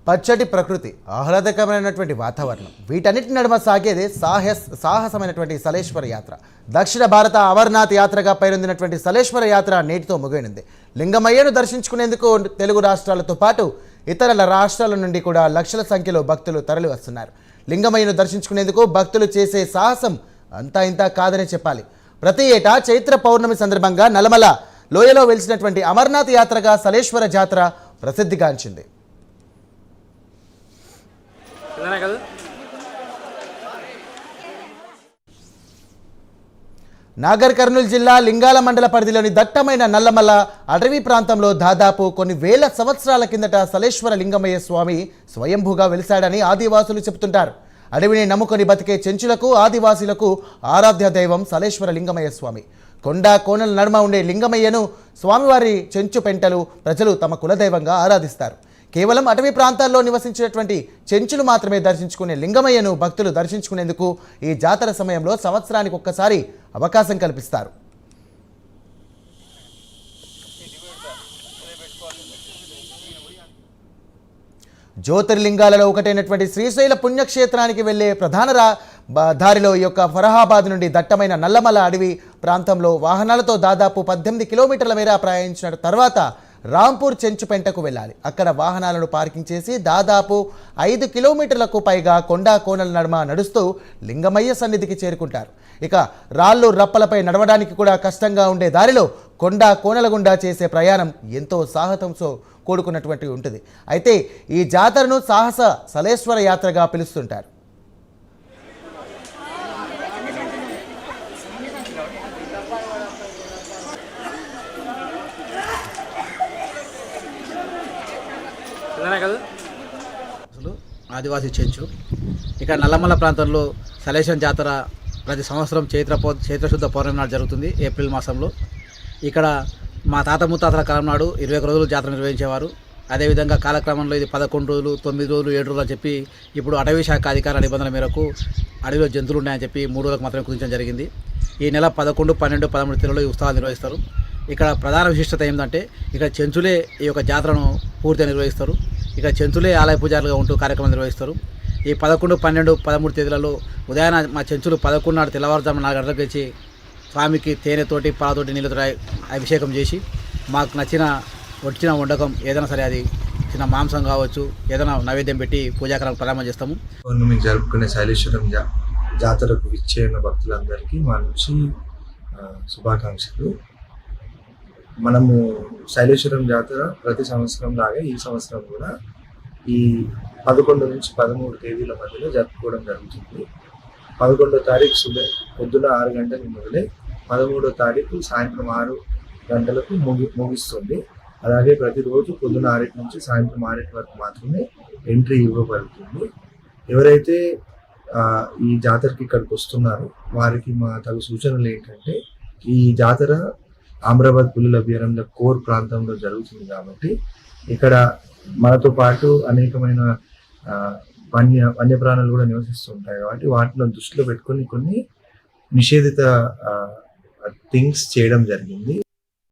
పచ్చటి ప్రకృతి, ఆహ్లాదకరమైనటువంటి వాతావరణం, వీటన్నిటి నడుమ సాగేదే సాహసమైనటువంటి సలేశ్వర యాత్ర. దక్షిణ భారత అమర్నాథ్ యాత్రగా పేరొందినటువంటి సలేశ్వర యాత్ర నేటితో ముగియనుంది. లింగమయ్యను దర్శించుకునేందుకు తెలుగు రాష్ట్రాలతో పాటు ఇతర రాష్ట్రాల నుండి కూడా లక్షల సంఖ్యలో భక్తులు తరలి వస్తున్నారు. లింగమయ్యను దర్శించుకునేందుకు భక్తులు చేసే సాహసం అంతా ఇంతా కాదనే చెప్పాలి. ప్రతి ఏటా చైత్ర పౌర్ణమి సందర్భంగా నల్లమల లోయలో వెలిసినటువంటి అమర్నాథ్ యాత్రగా సలేశ్వర జాతర ప్రసిద్ధిగాంచింది. నాగర్ కర్నూలు జిల్లా లింగాల మండల పరిధిలోని దట్టమైన నల్లమల్ల అటవీ ప్రాంతంలో దాదాపు కొన్ని వేల సంవత్సరాల కిందట సలేశ్వర లింగమయ్య స్వామి స్వయంభూగా వెలిశాడని ఆదివాసులు చెబుతుంటారు. అడవిని నమ్ముకొని బతికే చెంచులకు, ఆదివాసులకు ఆరాధ్య దైవం సలేశ్వర లింగమయ్య స్వామి. కొండ కోనల నడుమ ఉండే లింగమయ్యను స్వామివారి చెంచు పెంటలు ప్రజలు తమ కులదైవంగా ఆరాధిస్తారు. కేవలం అటవీ ప్రాంతాల్లో నివసించినటువంటి చెంచులు మాత్రమే దర్శించుకునే లింగమయ్యను భక్తులు దర్శించుకునేందుకు ఈ జాతర సమయంలో సంవత్సరానికి ఒక్కసారి అవకాశం కల్పిస్తారు. జ్యోతిర్లింగాలలో ఒకటైనటువంటి శ్రీశైల పుణ్యక్షేత్రానికి వెళ్లే ప్రధాన దారిలో ఈ యొక్క ఫరహాబాద్ నుండి దట్టమైన నల్లమల అడవి ప్రాంతంలో వాహనాలతో దాదాపు 18 కిలోమీటర్ల మేర ప్రయాణించిన తర్వాత రాంపూర్ చెంచుపెంటకు వెళ్ళాలి. అక్కడ వాహనాలను పార్కింగ్ చేసి దాదాపు 5 కిలోమీటర్లకు పైగా కొండా కోనల నడుమ నడుస్తూ లింగమయ్య సన్నిధికి చేరుకుంటారు. ఇక రాళ్ళు రప్పలపై నడవడానికి కూడా కష్టంగా ఉండే దారిలో కొండా కోనల గుండా చేసే ప్రయాణం ఎంతో సాహసంతో కూడుకున్నటువంటి ఉంటుంది. అయితే ఈ జాతరను సాహస సలేశ్వర యాత్రగా పిలుస్తుంటారు. ఆదివాసీ చెంచు ఇక్కడ నల్లమల్ల ప్రాంతంలో సలేశ్వర జాతర ప్రతి సంవత్సరం చైత్రశుద్ధ పౌర్ణమి నాడు జరుగుతుంది. ఏప్రిల్ మాసంలో ఇక్కడ మా తాత ముత్తాతల కాలం నాడు 21 రోజులు జాతర నిర్వహించేవారు. అదేవిధంగా కాలక్రమంలో ఇది 11 రోజులు, 9 రోజులు, 7 రోజులు అని చెప్పి ఇప్పుడు అటవీ శాఖ అధికార నిబంధనల మేరకు అడవిలో జంతువులు ఉన్నాయని చెప్పి 3 రోజులకు మాత్రమే కుదించడం జరిగింది. ఈ నెల 11, 12, 13 తేదీలో ఈ ఉత్సవాలు నిర్వహిస్తారు. ఇక్కడ ప్రధాన విశిష్టత ఏంటంటే ఇక్కడ చెంచులే ఈ యొక్క జాతరను పూర్తిగా నిర్వహిస్తారు. ఇక్కడ చెంచులే ఆలయ పూజారులుగా ఉంటూ కార్యక్రమం నిర్వహిస్తారు. ఈ 11, 12, 13 తేదీలలో ఉదయాన మా చెంచులు 11 నాడు తెల్లవారుజామున 4 గంటలకు వచ్చి స్వామికి తేనెతోటి, పాలతోటి, నీళ్ళతో అభిషేకం చేసి మాకు వచ్చిన వండకం ఏదైనా సరే, అది చిన్న మాంసం కావచ్చు, ఏదైనా నైవేద్యం పెట్టి పూజాకారం ప్రారంభం చేస్తాము. పౌర్ణమి జరుపుకునే శైలేశ్వరం జాతరకు విచ్చేసిన భక్తులందరికీ మా నుంచి శుభాకాంక్షలు. మనము శైలేశ్వరం జాతర ప్రతి సంవత్సరం లాగే ఈ సంవత్సరం కూడా ఈ 11 నుంచి 13 తేదీల మధ్యలో జరుపుకోవడం జరుగుతుంది. 11వ తారీఖు పొద్దున 6 గంటలకు మొదలై 13వ తారీఖు సాయంత్రం 6 గంటలకు ముగిస్తుంది. అలాగే ప్రతిరోజు పొద్దున 6 నుంచి సాయంత్రం 6 వరకు మాత్రమే ఎంట్రీ ఇవ్వబడుతుంది. ఎవరైతే ఈ జాతరకి ఇక్కడికి వస్తున్నారో వారికి మా తగు సూచనలు ఏంటంటే, ఈ జాతర అమరాబాద్ పులుల అభయారణ్య కోర్ ప్రాంతంలో జరుగుతుంది కాబట్టి ఇక్కడ మనతో పాటు అనేకమైన వన్యప్రాణాలు కూడా నివసిస్తుంటాయి. కాబట్టి వాటిని దృష్టిలో పెట్టుకొని కొన్ని నిషేధిత థింగ్స్ చేయడం జరిగింది.